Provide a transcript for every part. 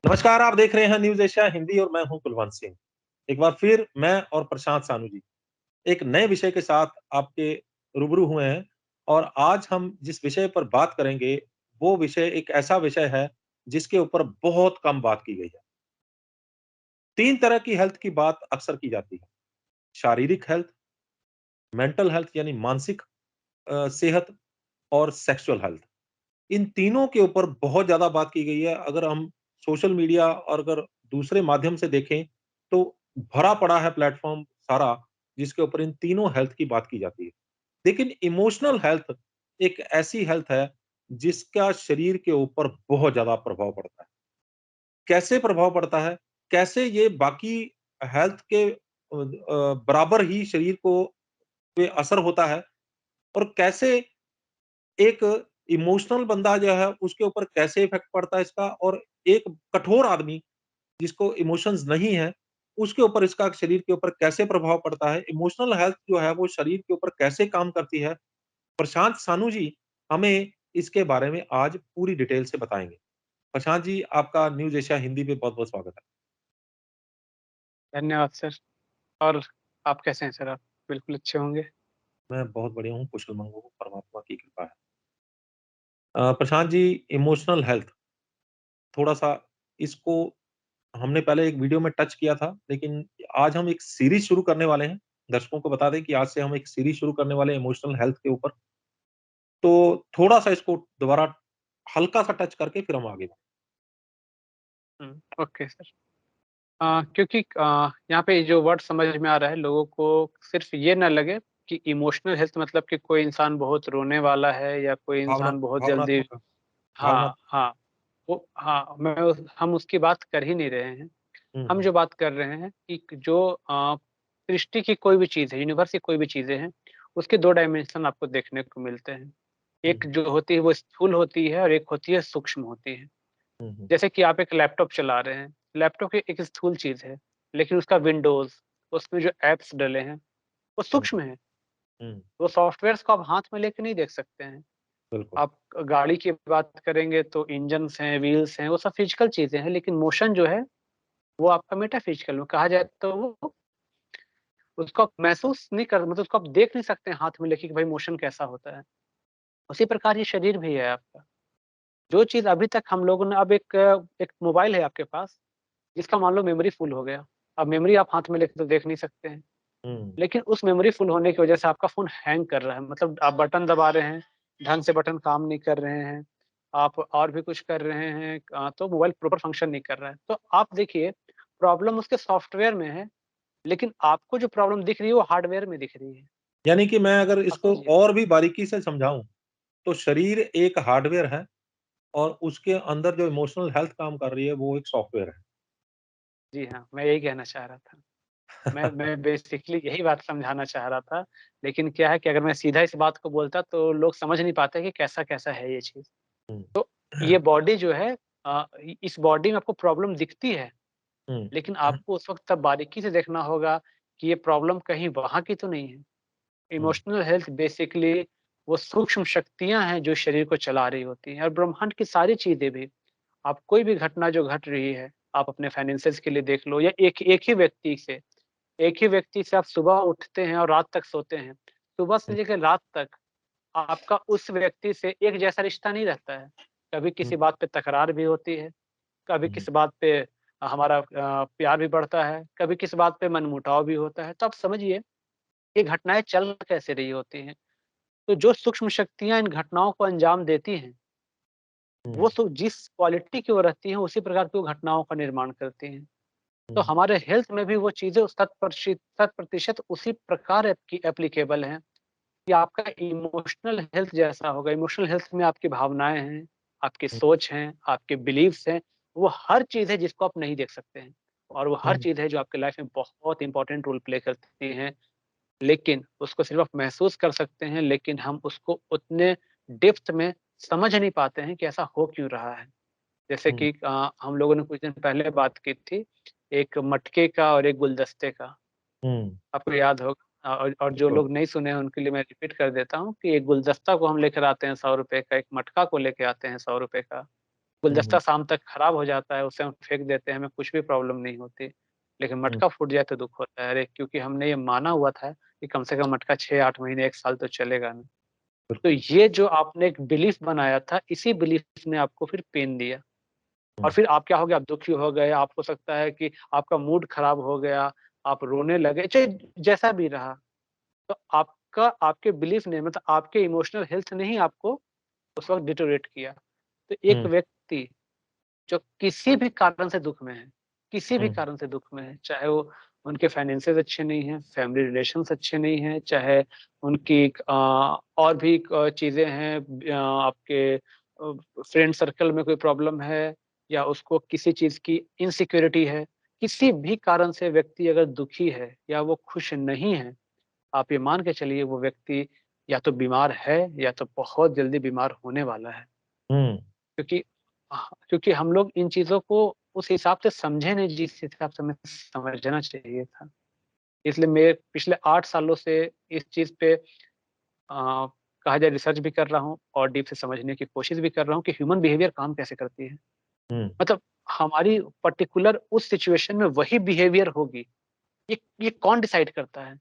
नमस्कार, आप देख रहे हैं न्यूज़ एशिया हिंदी और मैं हूं कुलवंत सिंह। एक बार फिर मैं और प्रशांत सानू जी एक नए विषय के साथ आपके रूबरू हुए हैं और आज हम जिस विषय पर बात करेंगे, वो विषय एक ऐसा विषय है जिसके ऊपर बहुत कम बात की गई है। 3 तरह की हेल्थ की बात अक्सर की जाती है, शारीरिक हेल्थ, मेंटल हेल्थ यानी मानसिक सेहत और सेक्सुअल हेल्थ। इन तीनों के ऊपर बहुत ज़्यादा बात की गई है। अगर हम सोशल मीडिया और अगर दूसरे माध्यम से देखें, तो भरा पड़ा है प्लेटफ़ॉर्म सारा, जिसके ऊपर इन तीनों हेल्थ की बात की जाती है। लेकिन इमोशनल हेल्थ एक ऐसी हेल्थ है, जिसका शरीर के ऊपर बहुत ज़्यादा प्रभाव पड़ता है। कैसे प्रभाव पड़ता है? कैसे ये बाकी हेल्थ के बराबर ही शरीर को पे असर होता है और कैसे एक इमोशनल बंदा जो है उसके ऊपर कैसे इफ़ेक्ट पड़ता है इसका और एक कठोर आदमी जिसको इमोशंस नहीं है, उसके ऊपर इसका शरीर के ऊपर कैसे प्रभाव पड़ता है? इमोशनल हेल्थ जो है वो शरीर के ऊपर कैसे काम करती है? प्रशांत सानू जी हमें इसके बारे में आज पूरी डिटेल से बताएँगे। प्रशांत जी, आपका न्यूज़ एशिया हिंदी पे बहुत-बहुत स्वागत है। धन्यवाद सर। और आप कैसे हैं सर आप? बिल्कुल अच्छे होंगे। मैं बहुत बढ़िया हूँ, कुशल-मंगल हूँ, परमात्मा की कृपा है। प्रशांत जी, इमोशनल हेल्थ थोड़ा-सा इसको हमने पहले एक वीडियो में टच किया था, लेकिन आज हम एक सीरीज़ शुरू करने वाले हैं। दर्शकों को बता दें कि आज से हम एक सीरीज़ शुरू करने वाले हैं इमोशनल हेल्थ के ऊपर। तो थोड़ा-सा इसको दोबारा हल्का-सा टच करके फिर हम आगे बढ़ें। Okay sir. क्योंकि यहाँ पे जो वर्ड समझ में आ रहा है लोगों को सिर्फ़ ये ना लगे कि इमोशनल हेल्थ मतलब कि कोई इंसान बहुत रोने वाला है या कोई इंसान बहुत जल्दी। भावनात्मक हाँ, भावनात्मक हाँ। वो हाँ, हम उसकी बात कर ही नहीं रहे हैं। हुँ, हम हुँ, जो बात कर रहे हैं कि जो सृष्टि की कोई भी चीज़ है, यूनिवर्स की कोई भी चीज़ें हैं, उसके 2 डायमेंशन आपको देखने को मिलते हैं। हुँ, एक जो होती है वो स्थूल होती है और एक होती है सूक्ष्म होती है। हुँ, हुँ, जैसे कि आप एक लैपटॉप चला रहे हैं, लैपटॉप एक स्थूल चीज़ है, लेकिन उसका विंडोज़, उसमें जो ऐप्स डले हैं, वो हुँ, सूक्ष्म हैं। हुँ, वो सॉफ्टवेयर्स को आप हाथ में लेके नहीं देख सकते हैं। बिल्कुल। आप गाड़ी की बात करेंगे तो इंजन्स हैं, व्हील्स हैं, वो सब फिज़िकल चीज़ें हैं, लेकिन मोशन जो है, वो आपका मेटाफिज़िकल में कहा जाए तो वो उसको आप महसूस नहीं कर मतलब उसको आप देख नहीं सकते हैं हाथ में लेके कि भाई मोशन कैसा होता है। उसी प्रकार ये शरीर भी है आपका। जो चीज़ अभी तक हम लोगों ने अब एक मोबाइल है आपके पास, जिसका मान लो मेमोरी फुल हो गया। अब मेमोरी आप हाथ में लेके तो देख नहीं सकते हैं। हुँ, लेकिन उस मेमोरी फुल होने की वजह से आपका फ़ोन हैंग कर रहा है। मतलब आप बटन दबा रहे हैं, ढंग से बटन काम नहीं कर रहे हैं, आप और भी कुछ कर रहे हैं तो मोबाइल प्रॉपर फंक्शन नहीं कर रहा है। तो आप देखिए प्रॉब्लम उसके सॉफ्टवेयर में है, लेकिन आपको जो प्रॉब्लम दिख रही है वो हार्डवेयर में दिख रही है। यानी कि मैं अगर आप इसको समझिए। और भी बारीकी से समझाऊँ, तो शरीर एक हार्डवेयर है और उसके अंदर जो इमोशनल हेल्थ काम कर रही है, वो एक सॉफ्टवेयर है। जी हाँ, मैं यही कहना चाह रहा था। मैं बेसिकली यही बात समझाना चाह रहा था, लेकिन क्या है कि अगर मैं सीधा इस बात को बोलता तो लोग समझ नहीं पाते कि कैसा-कैसा है ये चीज़। हुँ, तो ये बॉडी जो है इस बॉडी में आपको प्रॉब्लम दिखती है, हुँ, लेकिन आपको उस वक़्त तब बारीकी से देखना होगा कि ये प्रॉब्लम कहीं वहाँ की तो नहीं है। हुँ, इमोशनल हेल्थ बेसिकली वो सूक्ष्म शक्तियाँ हैं जो शरीर को चला रही होती हैं और ब्रह्मांड की सारी चीज़ें भी। आप कोई भी घटना जो घट रही है, आप अपने फाइनेंसेस के लिए देख लो या एक ही व्यक्ति से आप सुबह उठते हैं और रात तक सोते हैं। सुबह से हुँ, लेकर रात तक आपका उस व्यक्ति से एक जैसा रिश्ता नहीं रहता है। कभी हुँ, किसी बात पे तकरार भी होती है, कभी हुँ, किसी बात पे हमारा प्यार भी बढ़ता है, कभी किसी बात पे मनमुटाव भी होता है। तो आप समझिए ये घटनाएँ चल कैसे रही होती हैं। तो जो सूक्ष्म शक्तियाँ इन घटनाओं को अंजाम देती हैं, हुँ, वो जिस क्वालिटी की वो रहती हैं, उसी प्रकार की वो घटनाओं का निर्माण करती हैं। तो हुँ, हमारे हेल्थ में भी वो चीज़ें शत प्रतिशत उसी प्रकार एप्लीकेबल हैं कि आपका इमोशनल हेल्थ जैसा होगा। इमोशनल हेल्थ में आपकी भावनाएँ हैं, आपकी हुँ, सोच हैं, आपके बिलीव्स हैं, वो हर चीज़ है जिसको आप नहीं देख सकते हैं। और वो हर हुँ, चीज़ है जो आपकी लाइफ में बहुत इम्पोर्टेंट रोल प्ले करती हैं। लेकिन उसको सिर्फ़ आप महसूस कर सकते हैं, लेकिन हम उसको उतने डेप्थ में समझ नहीं पाते हैं कि ऐसा हो क्यों रहा है। जैसे हुँ, कि हम लोगों ने कुछ दिन पहले बात की थी, एक मटके का और एक गुलदस्ते का, हुँ, आपको याद होगा। और जो बिल्कुल। लोग नहीं सुने हैं उनके लिए मैं रिपीट कर देता हूँ कि एक गुलदस्ता को हम लेकर आते हैं ₹100 का, एक मटका को लेके आते हैं ₹100 का। हुँ, गुलदस्ता हुँ, शाम तक खराब हो जाता है, उसे हम फेंक देते हैं, हमें कुछ भी प्रॉब्लम नहीं होती। लेकिन हुँ, मटका फूट जाए तो दुःख होता है, अरे! क्योंकि हमने ये माना हुआ था कि कम से कम मटका 6-8 महीने, 1 साल तो चलेगा ना। तो बिल्कुल। ये जो आपने एक बिलीफ बनाया था, इसी बिलीफ ने आपको फिर पेन दिया और हुँ, फिर आप क्या हो गए, आप दुखी हो गए, आप हो सकता है कि आपका मूड खराब हो गया, आप रोने लगे, चाहे जैसा भी रहा। तो आपका आपके बिलीफ ने मतलब आपके इमोशनल हेल्थ ने ही आपको उस वक़्त डिटेरियोरेट किया। तो एक हुँ, व्यक्ति जो किसी भी कारण से दुःख में है, किसी भी हुँ, कारण से दुःख में है, चाहे वो उनके फाइनेंसेस अच्छे नहीं हैं, फैमिली रिलेशंस अच्छे नहीं हैं, चाहे उनकी और भी चीज़ें हैं आपके फ्रेंड सर्कल में कोई प्रॉब्लम है या उसको किसी चीज़ की इनसिक्योरिटी है, किसी भी कारण से व्यक्ति अगर दुखी है या वो खुश नहीं है, आप ये मान के चलिए वो व्यक्ति या तो बीमार है या तो बहुत जल्दी बीमार होने वाला है। हुँ, क्योंकि क्योंकि हम लोग इन चीज़ों को उस हिसाब से समझे नहीं जिस हिसाब से हमें समझना चाहिए था। इसलिए मैं पिछले 8 सालों से इस चीज़ पे कहा जाए रिसर्च भी कर रहा हूँ और डीप से समझने की कोशिश भी कर रहा हूँ कि ह्यूमन बिहेवियर काम कैसे करती है। हुँ, मतलब हमारी पर्टिकुलर उस सिचुएशन में वही बिहेवियर होगी, ये कौन डिसाइड करता है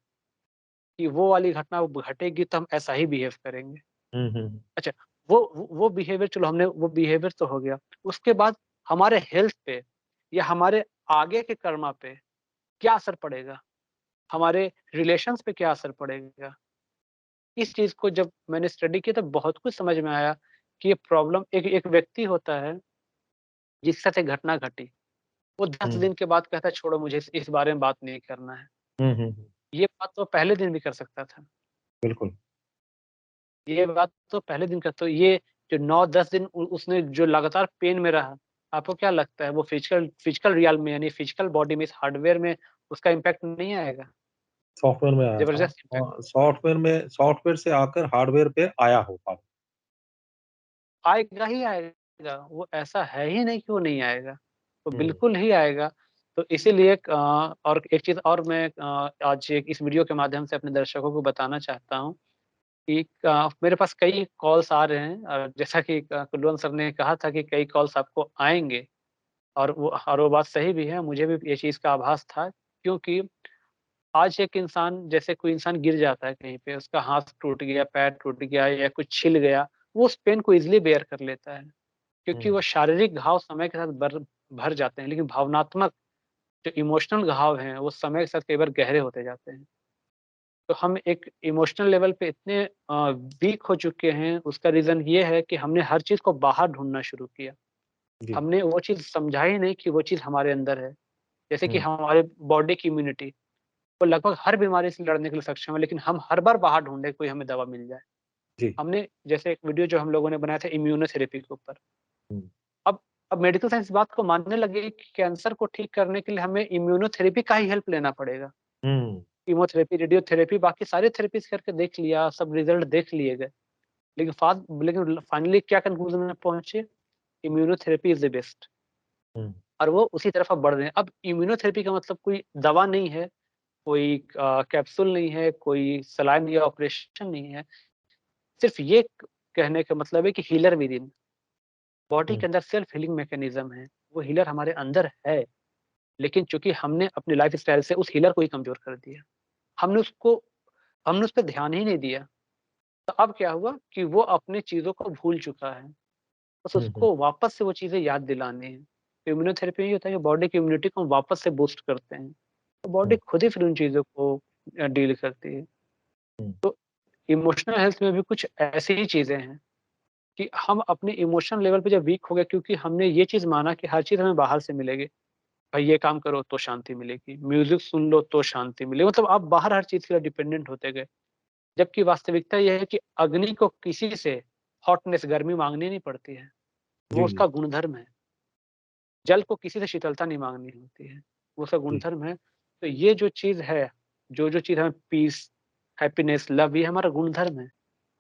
कि वो वाली घटना वो घटेगी तो हम ऐसा ही बिहेव करेंगे। हुँ, हुँ, अच्छा, वो बिहेवियर चलो हमने वो बिहेवियर तो हो गया। उसके बाद हमारे हेल्थ पे या हमारे आगे के कर्मा पे क्या असर पड़ेगा? हमारे रिलेशंस पे क्या असर पड़ेगा? इस चीज़ को जब मैंने स्टडी किया तो बहुत कुछ समझ में आया कि ये प्रॉब्लम एक एक व्यक्ति होता है जिसके साथ एक घटना घटी। वो 10 हुँ, दिन के बाद कहता है छोड़ो मुझे इस बारे में बात नहीं करना है। हुँ, हुँ, हुँ, ये बात तो पहले दिन भी कर सकता था। बिल्कुल। ये बात तो पहले दिन का तो ये जो 9-10 दिन उसने जो लगातार पेन में रहा, आपको क्या लगता है वो फिजिकल रियल्म में यानी फिजिकल बॉडी में इस हार्डवेयर में उसका इम्पैक्ट नहीं आएगा? सॉफ्टवेयर में आया था ज़बरदस्त इम्पैक्ट सॉफ्टवेयर से आकर हार्डवेयर पे आया होगा। आएगा ही आएगा, वो ऐसा है ही नहीं कि वो नहीं आएगा, वो हुँ, बिल्कुल ही आएगा। तो इसीलिए और एक चीज़ और मैं आज एक इस वीडियो के माध्यम से अपने दर्शकों को बताना चाहता हूँ कि मेरे पास कई कॉल्स आ रहे हैं जैसा कि कुलवंत सर ने कहा था कि कई कॉल्स आपको आएँगे और वो बात सही भी है, मुझे भी ये चीज़ का आभास था क्योंकि आज एक इंसान जैसे कोई इंसान गिर जाता है कहीं पे, उसका हाथ टूट गया, पैर टूट गया या कुछ छिल गया, वो उस पेन को ईज़िली बेयर कर लेता है, क्योंकि हुँ, वो शारीरिक घाव समय के साथ भर जाते हैं, लेकिन भावनात्मक जो इमोशनल घाव हैं, वो समय के साथ कई बार गहरे होते जाते हैं। तो हम एक इमोशनल लेवल पे इतने वीक हो चुके हैं, उसका रीज़न ये है कि हमने हर चीज़ को बाहर ढूँढना शुरू किया। जी। हमने वो चीज़ समझा ही नहीं कि वो चीज़ हमारे अंदर है। जैसे कि हुँ, हमारे बॉडी की इम्यूनिटी, वो लगभग हर बीमारी से लड़ने के लिए सक्षम है, लेकिन हम हर बार बाहर ढूँढे कोई हमें दवा मिल जाए। जी। हमने जैसे एक वीडियो जो हम लोगों ने बनाया था इम्यूनोथेरेपी के ऊपर। हुँ, अब अब मेडिकल साइंस इस बात को मानने लगे कि कैंसर को ठीक करने के लिए हमें इम्यूनोथेरेपी का ही हेल्प लेना पड़ेगा। हुँ, कीमोथेरेपी, रेडियोथेरेपी बाकी सारे थेरेपीज़ करके देख लिया, सब रिज़ल्ट देख लिए गए। लेकिन फाइनली क्या कन्क्लूज़न में पहुँचे? इम्यूनोथेरेपी इज़ द बेस्ट हुँ, और वो उसी तरफ अब बढ़ रहे हैं। अब इम्यूनोथेरेपी का मतलब कोई दवा नहीं है, कोई कैप्सूल नहीं है, कोई सलाइन या ऑपरेशन नहीं है। सिर्फ़ ये कहने का मतलब है कि हीलर विद इन, बॉडी हुँ, के अंदर सेल्फ हीलिंग मैकेनिज़्म है। वो हीलर हमारे अंदर है, लेकिन चूँकि हमने अपनी लाइफ़स्टाइल से उस हीलर को ही कमज़ोर कर दिया। हमने उसको हमने उस पे ध्यान ही नहीं दिया। तो अब क्या हुआ कि वो अपनी चीज़ों को भूल चुका है। बस हुँ, हुँ, उसको वापस से वो चीज़ें याद दिलानी है। इम्यूनोथेरेपी ये होता है कि बॉडी की इम्यूनिटी को हम वापस से बूस्ट करते हैं। तो बॉडी हुँ, खुद ही फिर उन चीज़ों को डील करती है। हुँ, तो इमोशनल हेल्थ में भी कुछ ऐसी ही चीज़ें हैं कि हम अपने इमोशनल लेवल पे जब वीक हो गए क्योंकि हमने ये चीज़ माना कि हर चीज़ हमें बाहर से मिलेगी। भाई ये काम करो तो शांति मिलेगी, म्यूज़िक सुन लो तो शांति मिलेगी। मतलब आप बाहर हर चीज़ के लिए डिपेंडेंट होते गए। जबकि वास्तविकता ये है कि अग्नि को किसी से हॉटनेस गर्मी माँगनी नहीं पड़ती है, वो जी, उसका गुणधर्म है। जल को किसी से शीतलता नहीं माँगनी होती है, वो उसका जी। गुणधर्म है। तो ये जो चीज़ है, जो-जो चीज़ हमें पीस, हैप्पीनेस, लव ये हमारा गुणधर्म है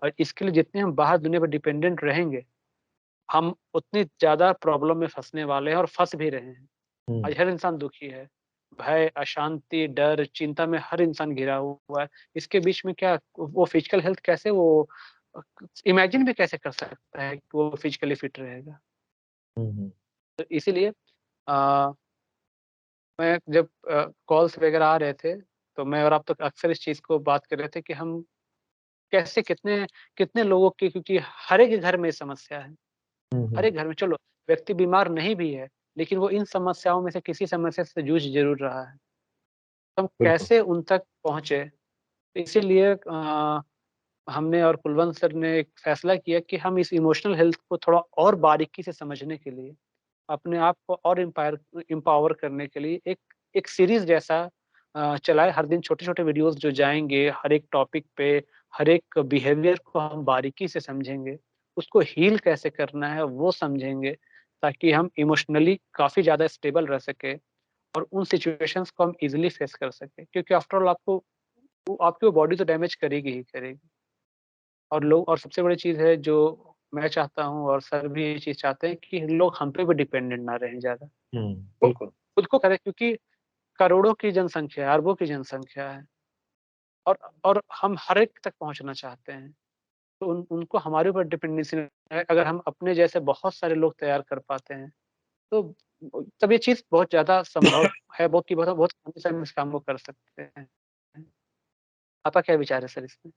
और इसके लिए जितने हम बाहर दुनिया पे डिपेंडेंट रहेंगे, हम उतनी ज़्यादा प्रॉब्लम में फँसने वाले हैं और फँस भी रहे हैं। हुँ, आज हर इंसान दुखी है, भय, अशांति, डर, चिंता में हर इंसान घिरा हुआ है। इसके बीच में क्या वो फिज़िकल हेल्थ कैसे वो इमेजिन भी कैसे कर सकता है कि वो फिज़िकली फिट रहेगा? हुँ, हुँ। तो इसीलिए अ, मैं जब कॉल्स वगैरह आ रहे थे, तो मैं और आप तो अक्सर इस चीज़ को बात कर रहे थे कि हम कैसे कितने कितने लोगों की, क्योंकि हर एक घर में समस्या है। हुँ, हर हुँ। एक घर में, चलो व्यक्ति बीमार नहीं भी है, लेकिन वो इन समस्याओं में से किसी समस्या से जूझ ज़रूर रहा है। तो हम बिल्कुल। कैसे उन तक पहुँचे? इसीलिए हमने और कुलवंत सर ने एक फैसला किया कि हम इस इमोशनल हेल्थ को थोड़ा और बारीकी से समझने के लिए, अपने आप को और एम्पावर करने के लिए एक एक सीरीज़ जैसा चलाएँ। हर दिन छोटे-छोटे वीडियोज़ जो जाएँगे, हर एक टॉपिक पे, हर एक बिहेवियर को हम बारीकी से समझेंगे। उसको हील कैसे करना है वो समझेंगे, ताकि हम इमोशनली काफ़ी ज़्यादा स्टेबल रह सकें और उन सिचुएशंस को हम ईज़िली फेस कर सकें। क्योंकि आफ्टर ऑल आपकी वो बॉडी तो डैमेज करेगी ही करेगी। और सबसे बड़ी चीज़ है जो मैं चाहता हूँ और सर भी ये चीज़ चाहते हैं कि लोग हम पे भी डिपेंडेंट ना रहें ज़्यादा। हुँ, वो बिल्कुल। खुद को करें, क्योंकि करोड़ों की जनसंख्या है, अरबों की जनसंख्या है और और हम हर एक तक पहुँचना चाहते हैं। तो उनको हमारे ऊपर डिपेंडेंसी है, अगर हम अपने जैसे बहुत सारे लोग तैयार कर पाते हैं, तो तब ये चीज़ बहुत ज़्यादा संभव है, बहुत बहुत बहुत आसानी से हम इस काम को कर सकते हैं। आपका क्या विचार है सर इसमें?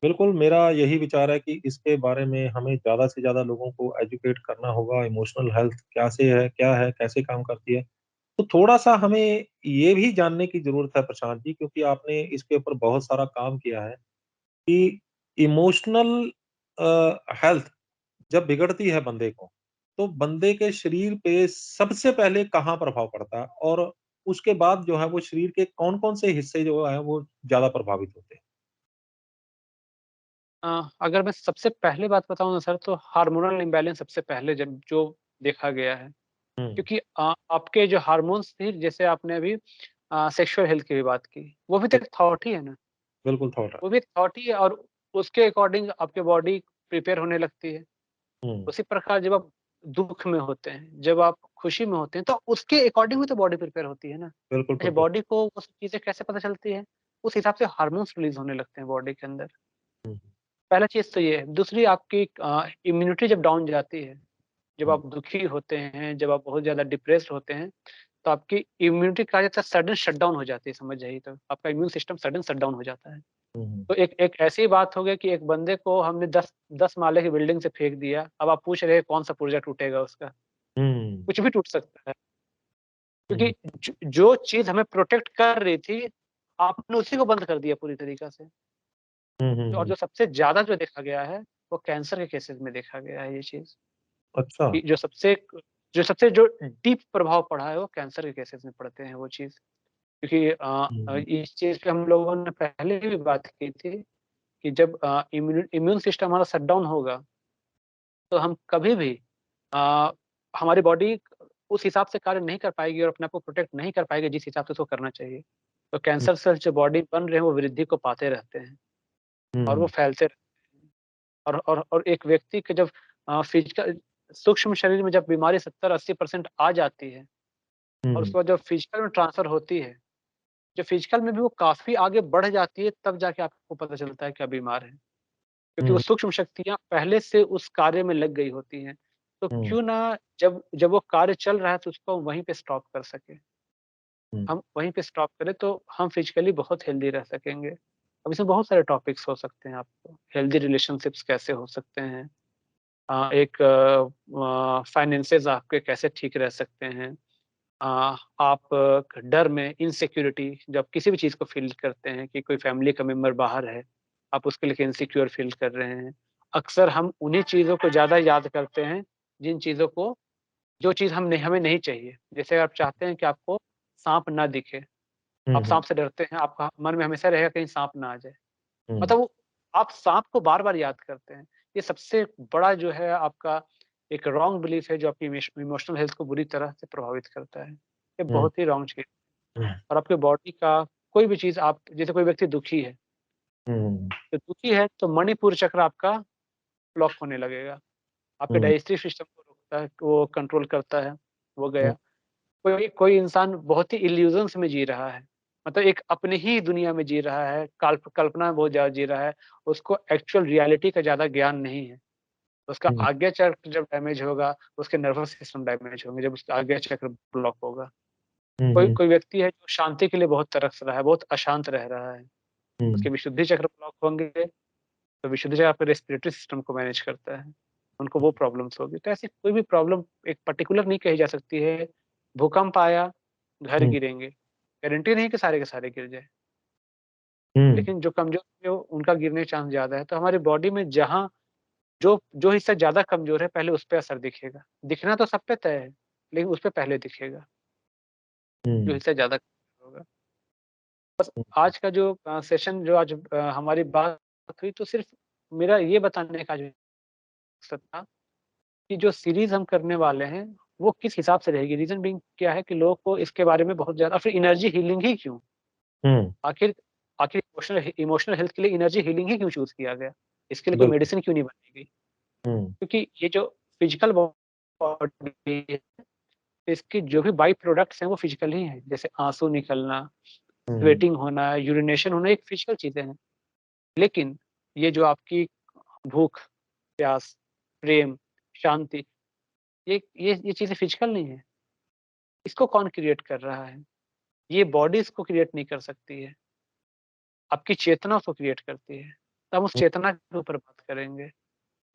बिल्कुल, मेरा यही विचार है कि इसके बारे में हमें ज़्यादा से ज़्यादा लोगों को एजुकेट करना होगा, इमोशनल हेल्थ क्या है, कैसे काम करती है। तो थोड़ा-सा हमें ये भी जानने की ज़रूरत है प्रशांत जी, क्योंकि आपने इसके ऊपर बहुत सारा काम किया है कि इमोशनल हेल्थ जब बिगड़ती है बंदे को, तो बंदे के शरीर पे सबसे पहले कहाँ प्रभाव पड़ता है? और उसके बाद जो है वो शरीर के कौन-कौन से हिस्से जो हैं वो ज़्यादा प्रभावित होते हैं? अगर मैं सबसे पहले बात बताऊँ ना सर, तो हार्मोनल इम्बैलेंस सबसे पहले जब जो देखा गया है। हुँ, क्योंकि आपके जो हार्मोन्स थे, जैसे आपने अभी सेक्सुअल हेल्थ की भी बात की, वो भी तो बिल एक थॉट ही है ना, बिल्कुल थॉट है। वो भी एक थॉट ही है और उसके अकॉर्डिंग आपकी बॉडी प्रिपेयर होने लगती है। हुँ, उसी प्रकार जब आप दुःख में होते हैं, जब आप खुशी में होते हैं, तो उसके अकॉर्डिंग भी तो बॉडी प्रिपेयर होती है ना। बिल्कुल अच्छा, प्रिपेयर बॉडी को वो सब चीज़ें कैसे पता चलती है? उस हिसाब से हार्मोन्स रिलीज़ होने लगते हैं बॉडी के अंदर। हुँ, पहला चीज़ तो ये है। दूसरी, आपकी इम्यूनिटी जब डाउन जाती है, जब हुँ, आप दुखी होते हैं, जब आप बहुत ज़्यादा डिप्रेस्ड होते हैं, तो आपकी इम्यूनिटी कहा जाता है सडन शटडाउन हो जाती है, समझ जाइए तो। आपका इम्यून सिस्टम सडन शटडाउन हो जाता है। हुँ, हुँ, तो एक एक ऐसी बात हो गई कि एक बंदे को हमने 10 माले की बिल्डिंग से फेंक दिया, अब आप पूछ रहे हैं कौन-सा पुर्जा टूटेगा उसका? हुँ, कुछ भी टूट सकता है। क्योंकि हुँ, जो चीज़ हमें प्रोटेक्ट कर रही थी, आपने उसी को बंद कर दिया पूरी तरीक़ा से। हुँ, हुँ, और हुँ। जो सबसे ज़्यादा जो देखा गया है, वो कैंसर के केसेज़ में देखा गया है ये चीज़। अच्छा। कि जो डीप प्रभाव पड़ा है, वो कैंसर के केसेज़ में पड़ते हैं वो चीज़। क्योंकि हुँ, इस चीज़ पे हम लोगों ने पहले भी बात की थी कि जब इम्यून सिस्टम हमारा शटडाउन होगा, तो हम कभी भी अ, हमारी बॉडी उस हिसाब से कार्य नहीं कर पाएगी और अपने आप को प्रोटेक्ट नहीं कर पाएगी जिस हिसाब से उसको करना चाहिए। तो हुँ, कैंसर सेल्स जो बॉडी बन रहे हैं, वो वृद्धि को पाते रहते हैं और वो हुँ, फैलते रहते हैं। और एक व्यक्ति के जब फिजिकल सूक्ष्म शरीर में जब बीमारी 70-80% आ जाती है और हुँ, उसके बाद जब फिजिकल में ट्रांसफ़र होती है, जो फिजिकल में भी वो काफ़ी आगे बढ़ जाती है, तब जाके आपको पता चलता है कि आप बीमार हैं। क्योंकि वो हुँ, सूक्ष्म शक्तियाँ पहले से उस कार्य में लग गई होती हैं। तो हुँ, क्यों ना जब जब वो कार्य चल रहा है तो उसको वहीं पे स्टॉप कर सकें। हुँ, हम वहीं पे स्टॉप करें तो हम फिजिकली बहुत हेल्दी रह सकेंगे। अब इसमें बहुत सारे टॉपिक्स हो सकते हैं आपको, हेल्दी रिलेशनशिप्स कैसे हो सकते हैं। एक फाइनेंसेस आपके कैसे ठीक रह सकते हैं। आप डर में इनसिक्योरिटी जब किसी भी चीज़ को फ़ील करते हैं कि कोई फैमिली का मेंबर बाहर है, आप उसको लेके इनसिक्योर फ़ील कर रहे हैं। अक्सर हम उन्हीं चीज़ों को ज़्यादा याद करते हैं, जिन चीज़ों को जो चीज़ हमें नहीं चाहिए। जैसे आप चाहते हैं कि आपको साँप ना दिखे, हुँ, आप हुँ, साँप से डरते हैं, आपका मन में हमेशा रहेगा कहीं साँप ना आ जाए। हुँ, मतलब वो आप साँप को बार-बार याद करते हैं। ये सबसे बड़ा जो है आपका एक रॉन्ग बिलीफ है जो आपकी इमोशनल हेल्थ को बुरी तरह से प्रभावित करता है। ये हुँ, बहुत ही रॉन्ग चीज़ हुँ, और आपके बॉडी का कोई भी चीज़ आप जैसे कोई व्यक्ति दुखी है, हुँ, तो दुखी है तो मणिपुर चक्र आपका ब्लॉक होने लगेगा। आपके हुँ, डाइजेस्टिव सिस्टम को रोकता है, वो कंट्रोल करता है, वो हुँ, गया। कोई कोई इंसान बहुत ही इल्यूज़न्स में जी रहा है, मतलब एक अपनी ही दुनिया में जी रहा है, कल्पना में बहुत ज़्यादा जी रहा है, उसको एक्चुअल रियलिटी का ज़्यादा ज्ञान नहीं है। उसका हुँ, आज्ञा चक्र जब डैमेज होगा, उसके नर्वस सिस्टम डैमेज होंगे, जब उसका आज्ञा चक्र ब्लॉक होगा। हुँ, कोई हुँ, कोई व्यक्ति है जो शांति के लिए बहुत तरस रहा है, बहुत अशांत रह रहा है, हुँ, उसके विशुद्धि चक्र ब्लॉक होंगे, तो विशुद्धि चक्र आपके रेस्पिरेटरी सिस्टम को मैनेज करता है, उनको वो प्रॉब्लम्स होगी। तो ऐसी कोई भी प्रॉब्लम एक पर्टिकुलर नहीं कही जा सकती है, भूकंप आया, घर हुँ, गिरेंगे, गारंटी नहीं कि सारे के सारे गिर जाएँ, हुँ, लेकिन जो कमज़ोर है उनका गिरने का चांस ज़्यादा है। तो हमारी बॉडी में जहाँ जो जो हिस्सा ज़्यादा कमज़ोर है, पहले उस पे असर दिखेगा। दिखना तो सब पे तय है, लेकिन उस पे पहले दिखेगा, जो हुँ, हिस्सा ज़्यादा कमज़ोर होगा। आज का जो सेशन जो आज हमारी बात हुई, तो सिर्फ़ मेरा ये बताने का जो मकसद था कि जो सीरीज़ हम करने वाले हैं, वो किस हिसाब से रहेगी। रीज़न बीइंग क्या है कि लोगों को इसके बारे में बहुत ज़्यादा, फिर एनर्जी हीलिंग ही क्यों? हुँ, आखिर आखिर इमोशनल हेल्थ के लिए एनर्जी हीलिंग ही क्यों चूज़ किया गया? इसके लिए कोई बिल्कुल। मेडिसिन क्यों नहीं बनाई गई? हुँ, क्योंकि ये जो फिज़िकल बॉडी है, इसके जो भी बाई प्रोडक्ट्स हैं, वो फिज़िकल ही हैं। जैसे आँसू निकलना, हुँ, स्वेटिंग होना, यूरिनेशन होना, एक फिज़िकल चीज़ें हैं। लेकिन ये जो आपकी भूख, प्यास, प्रेम, शांति, ये चीज़ें फिज़िकल नहीं है। इसको कौन क्रिएट कर रहा है? ये बॉडी इसको क्रिएट नहीं कर सकती है। आपकी चेतना उसको क्रिएट करती है। तो हम उस हुँ, चेतना के ऊपर बात करेंगे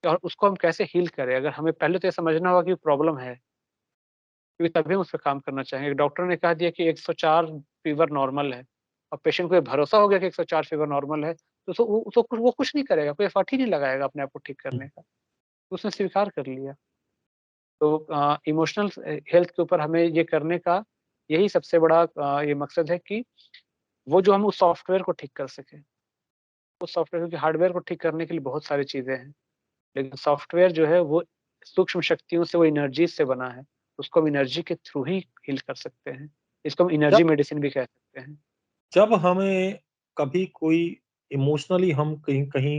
और उसको हम कैसे हील करें। अगर हमें पहले तो ये समझना होगा कि प्रॉब्लम है, क्योंकि तभी हम उस पे काम करना चाहेंगे। डॉक्टर ने कह दिया कि 104 फ़ीवर नॉर्मल है, और पेशेंट को ये भरोसा हो गया कि 104 फ़ीवर नॉर्मल है, तो वो कुछ नहीं करेगा, कोई एफर्ट ही नहीं लगाएगा अपने आप को ठीक हुँ। करने का। उसने स्वीकार कर लिया। तो इमोशनल हेल्थ के ऊपर हमें ये करने का यही सबसे बड़ा ये मकसद है कि वो जो हम उस सॉफ्टवेयर को ठीक कर सकें। उस सॉफ्टवेयर, क्योंकि हार्डवेयर को ठीक करने के लिए बहुत सारी चीज़ें हैं, लेकिन सॉफ्टवेयर जो है वो सूक्ष्म शक्तियों से, वो एनर्जी से बना है। उसको हम एनर्जी के थ्रू ही हील कर सकते हैं। इसको हम जब एनर्जी मेडिसिन भी कह सकते हैं। जब हमें कभी कोई इमोशनली हम कहीं-कहीं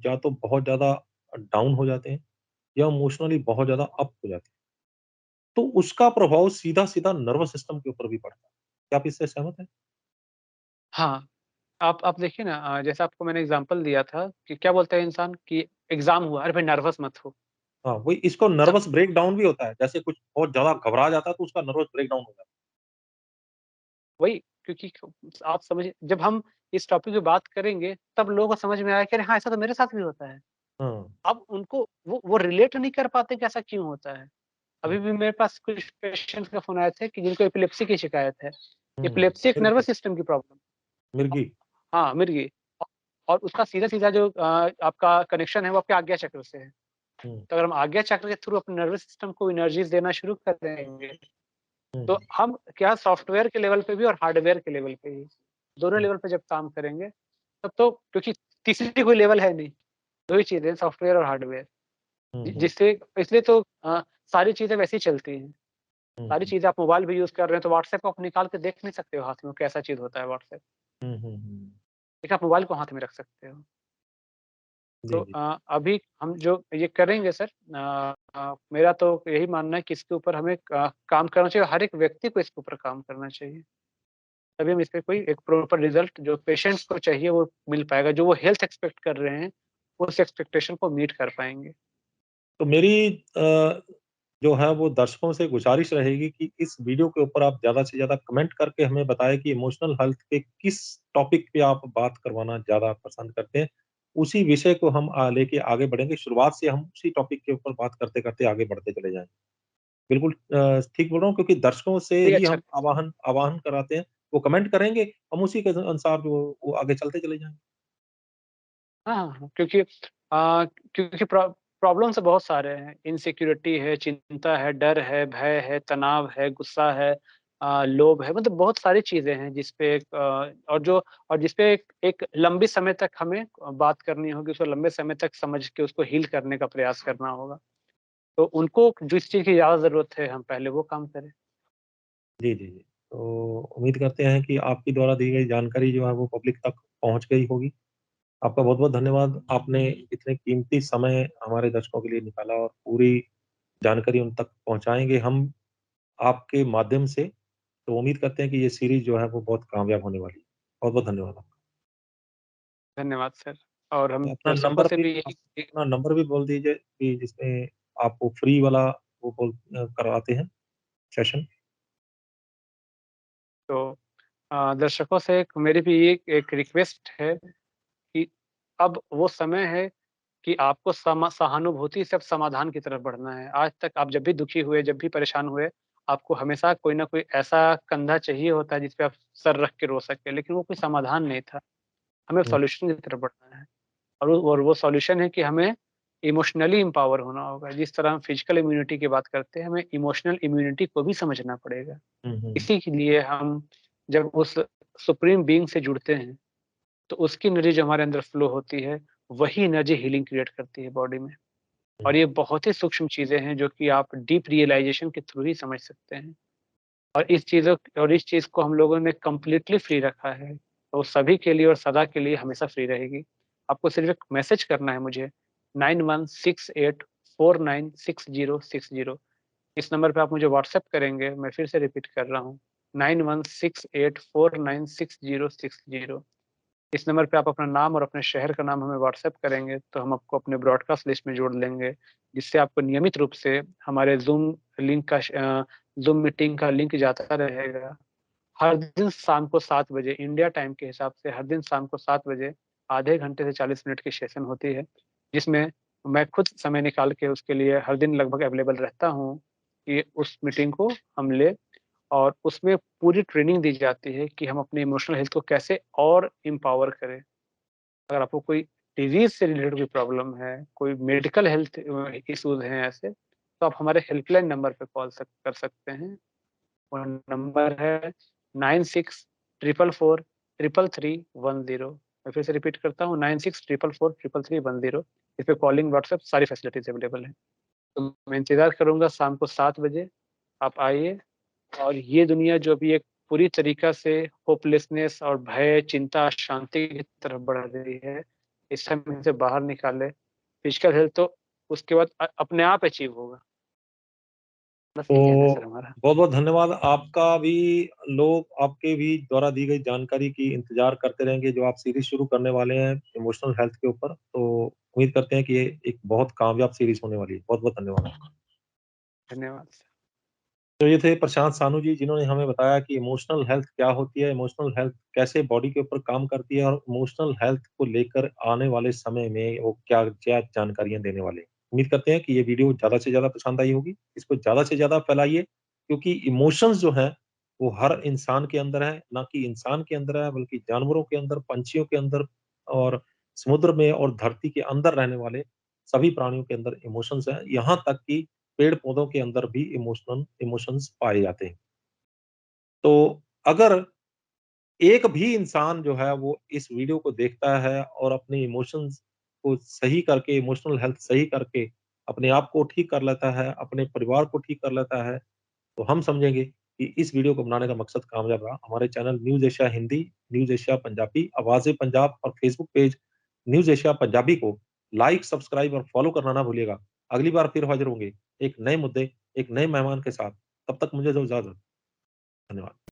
या तो बहुत ज़्यादा डाउन हो जाते हैं या इमोशनली बहुत ज़्यादा अप हो जाते हैं, तो उसका प्रभाव सीधा-सीधा नर्वस सिस्टम के ऊपर भी पड़ता है। क्या आप इससे सहमत हैं? हाँ, आप देखिए ना, जैसा आपको मैंने एग्ज़ाम्पल दिया था कि क्या बोलता है इंसान कि एग्ज़ाम हुआ, अरे भाई नर्वस मत हो। हाँ, वही इसको सब नर्वस ब्रेकडाउन भी होता है। जैसे कुछ बहुत ज़्यादा घबरा जाता है तो उसका नर्वस ब्रेकडाउन हो जाता वही, क्योंकि आप समझिए, जब हम इस टॉपिक पे बात करेंगे, तब लोगों को समझ में आया कि अरे हाँ, ऐसा तो मेरे साथ भी होता है। है। हाँ, अब उनको वो रिलेट नहीं कर पाते कि ऐसा क्यों होता है। हुँ, अभी भी मेरे पास कुछ पेशेंट्स का फ़ोन आए थे कि जिनको एपिलेप्सी की शिकायत है। हुँ, एपिलेप्सी एक मिर्गी नर्वस सिस्टम की प्रॉब्लम। मिर्गी। हाँ, मिर्गी। और उसका सीधा-सीधा जो आपका कनेक्शन है वो आपके आज्ञा चक्र से है। हुँ, तो अगर हम आज्ञा चक्र के थ्रू अपने नर्वस सिस्टम को एनर्जीज़ देना शुरू कर देंगे, हुँ, तो हम क्या सॉफ्टवेयर के लेवल पे भी और हार्डवेयर के लेवल पे भी, दोनों हुँ, लेवल पे जब काम करेंगे, तब तो, क्योंकि तीसरी कोई लेवल है नहीं, 2 ही चीज़ें हैं, सॉफ्टवेयर और हार्डवेयर। हुँ, हुँ, जिससे इसलिए तो सारी चीज़ें वैसे ही चलती हैं। हुँ, सारी हुँ, चीज़ें आप मोबाइल भी यूज़ कर रहे हैं, तो व्हाट्सएप को आप निकाल के देख नहीं सकते हो हाथ में, कैसा चीज़ होता है व्हाट्सएप। हुँ, हुँ, हुँ। लेकिन आप मोबाइल को हाथ में रख सकते हो। तो जी, जी। अभी हम जो ये करेंगे सर, मेरा तो यही मानना है कि इसके ऊपर हमें काम करना चाहिए, हर एक व्यक्ति को इसके ऊपर काम करना चाहिए। तभी हम इस पे कोई एक प्रॉपर रिज़ल्ट जो पेशेंट्स को चाहिए वो मिल पाएगा, जो वो हेल्थ एक्सपेक्ट कर रहे हैं, उस एक्सपेक्टेशन को मीट कर पाएँगे। तो मेरी जो है वो दर्शकों से गुज़ारिश रहेगी कि इस वीडियो के ऊपर आप ज़्यादा से ज़्यादा कमेंट करके हमें बताएँ कि इमोशनल हेल्थ के किस टॉपिक पे आप बात करवाना ज़्यादा पसंद करते हैं। उसी विषय को हम लेके आगे बढ़ेंगे। शुरुआत से हम उसी टॉपिक के ऊपर बात करते-करते आगे बढ़ते चले जाएँगे। बिल्कुल ठीक बोल रहा हूँ क्योंकि दर्शकों से जी, ही अच्छा। हम आवाहन आवाहन कराते हैं। वो कमेंट करेंगे, हम उसी के अनुसार जो वो आगे चलते चले जाएँगे। हाँ, हाँ, हाँ, क्योंकि प्रॉब्लम्स तो बहुत सारे हैं, इनसिक्योरिटी है, चिंता है, डर है, भय है, तनाव है, गुस्सा है, लोभ है, मतलब बहुत सारी चीज़ें हैं जिस पे और जिस पे एक लंबी समय तक हमें बात करनी होगी, उसको लंबे समय तक समझ के उसको हील करने का प्रयास करना होगा। तो उनको जिस चीज़ की ज़्यादा ज़रूरत है, हम पहले वो काम करें। जी, जी, जी। तो उम्मीद करते हैं कि आपके द्वारा दी गई जानकारी जो है वो पब्लिक तक पहुँच गई होगी। आपका बहुत-बहुत धन्यवाद। आपने इतने कीमती समय हमारे दर्शकों के लिए निकाला और पूरी जानकारी उन तक पहुँचाएँगे हम आपके माध्यम से। तो उम्मीद करते हैं कि ये सीरीज़ जो है वो बहुत कामयाब होने वाली है। बहुत-बहुत धन्यवाद आपका। धन्यवाद सर। और हम अपना दर्शकों नंबर से भी भी आप यही अपना नंबर भी बोल दीजिए कि जिसमें आपको फ्री वाला वो करवाते हैं सेशन। तो दर्शकों से मेरी भी एक रिक्वेस्ट है कि अब वो समय है कि आपको सहानुभूति से अब समाधान की तरफ बढ़ना है। आज तक आप जब भी दुखी हुए, जब भी परेशान हुए, आपको हमेशा कोई न कोई ऐसा कंधा चाहिए होता है जिस पे आप सर रख के रो सकें, लेकिन वो कोई समाधान नहीं था। हमें हुँ, सॉल्यूशन की तरफ बढ़ना है और वो सॉल्यूशन है कि हमें इमोशनली एम्पावर होना होगा। जिस तरह हम फिजिकल इम्यूनिटी की बात करते हैं, हमें इमोशनल इम्यूनिटी को भी समझना पड़ेगा। हुँ, हुँ, इसी के लिए हम जब उस सुप्रीम बीइंग से जुड़ते हैं, तो उसकी एनर्जी जो हमारे अंदर फ्लो होती है, वही एनर्जी हीलिंग क्रिएट करती है बॉडी में। हुँ, और ये बहुत ही सूक्ष्म चीज़ें हैं जो कि आप डीप रियलाइज़ेशन के थ्रू ही समझ सकते हैं। और इस चीज़ को हम लोगों ने कंप्लीटली फ्री रखा है, तो सभी के लिए और सदा के लिए हमेशा फ्री रहेगी। आपको सिर्फ़ एक मैसेज करना है मुझे 9168496060। इस नंबर पे आप मुझे व्हाट्सएप करेंगे, मैं फिर से रिपीट कर रहा हूँ 9168496060। इस नंबर पे आप अपना नाम और अपने शहर का नाम हमें व्हाट्सएप करेंगे, तो हम आपको अपने ब्रॉडकास्ट लिस्ट में जोड़ लेंगे, जिससे आपको नियमित रूप से हमारे ज़ूम मीटिंग का लिंक जाता रहेगा। हर दिन शाम को 7 बजे इंडिया टाइम के हिसाब से हर दिन शाम को 7 बजे आधे घंटे से 40 मिनट की सेशन होती है, जिसमें मैं खुद समय निकाल के उसके लिए हर दिन लगभग अवेलेबल रहता हूँ, कि उस मीटिंग को हम लें और उसमें पूरी ट्रेनिंग दी जाती है कि हम अपने इमोशनल हेल्थ को कैसे और एम्पावर करें। अगर आपको कोई डिज़ीज़ से रिलेटेड कोई प्रॉब्लम है, कोई मेडिकल हेल्थ इश्यूज़ हैं ऐसे, तो आप हमारे हेल्पलाइन नंबर पे कॉल कर सकते हैं। वो नंबर है 96 444 333310। मैं फिर से रिपीट करता हूँ 96 444 333310। इस पे कॉलिंग, व्हाट्सएप सारी फैसिलिटीज़ अवेलेबल हैं। तो मैं इंतज़ार करूँगा शाम को 7 बजे, आप आइए और ये दुनिया जो अभी एक पूरी तरीक़ा से होपलेसनेस और भय, चिंता, अशांति की तरफ बढ़ रही है, इस समय से बाहर निकाले। फिजिकल हेल्थ तो उसके बाद अपने आप अचीव होगा। बस यही कहना है सर तो हमारा। बहुत-बहुत धन्यवाद। आपका भी लोग आपके भी द्वारा दी गई जानकारी की इंतज़ार करते रहेंगे, जो आप सीरीज़ शुरू करने वाले हैं इमोशनल हेल्थ के ऊपर। तो उम्मीद करते हैं कि ये एक बहुत कामयाब सीरीज़ होने वाली है। बहुत-बहुत धन्यवाद आपका। धन्यवाद सर। तो ये थे प्रशांत सानू जी, जिन्होंने हमें बताया कि इमोशनल हेल्थ क्या होती है, इमोशनल हेल्थ कैसे बॉडी के ऊपर काम करती है और इमोशनल हेल्थ को लेकर आने वाले समय में वो क्या-क्या जानकारियाँ देने वाले हैं। उम्मीद करते हैं कि ये वीडियो ज़्यादा से ज़्यादा पसंद आई होगी। इसको ज़्यादा से ज़्यादा फैलाइए, क्योंकि इमोशंस जो हैं, वो हर इंसान के अंदर है, ना कि इंसान के अंदर है, बल्कि जानवरों के अंदर, पंछियों के अंदर और समुद्र में और धरती के अंदर रहने वाले सभी प्राणियों के अंदर इमोशंस हैं। यहाँ तक कि पेड़-पौधों के अंदर भी इमोशंस पाए जाते हैं। तो अगर एक भी इंसान जो है वो इस वीडियो को देखता है और अपने इमोशंस को सही करके, इमोशनल हेल्थ सही करके अपने आप को ठीक कर लेता है, अपने परिवार को ठीक कर लेता है, तो हम समझेंगे कि इस वीडियो को बनाने का मकसद कामयाब रहा। हमारे channel news Asia Hindi, news Asia Punjabi, Awaze Punjab और Facebook page news Asia Punjabi को लाइक, सब्सक्राइब और फॉलो करना ना भूलिएगा। अगली बार फिर हाज़िर होंगे एक नए मुद्दे, एक नए मेहमान के साथ। तब तक मुझे दो इजाज़त। धन्यवाद।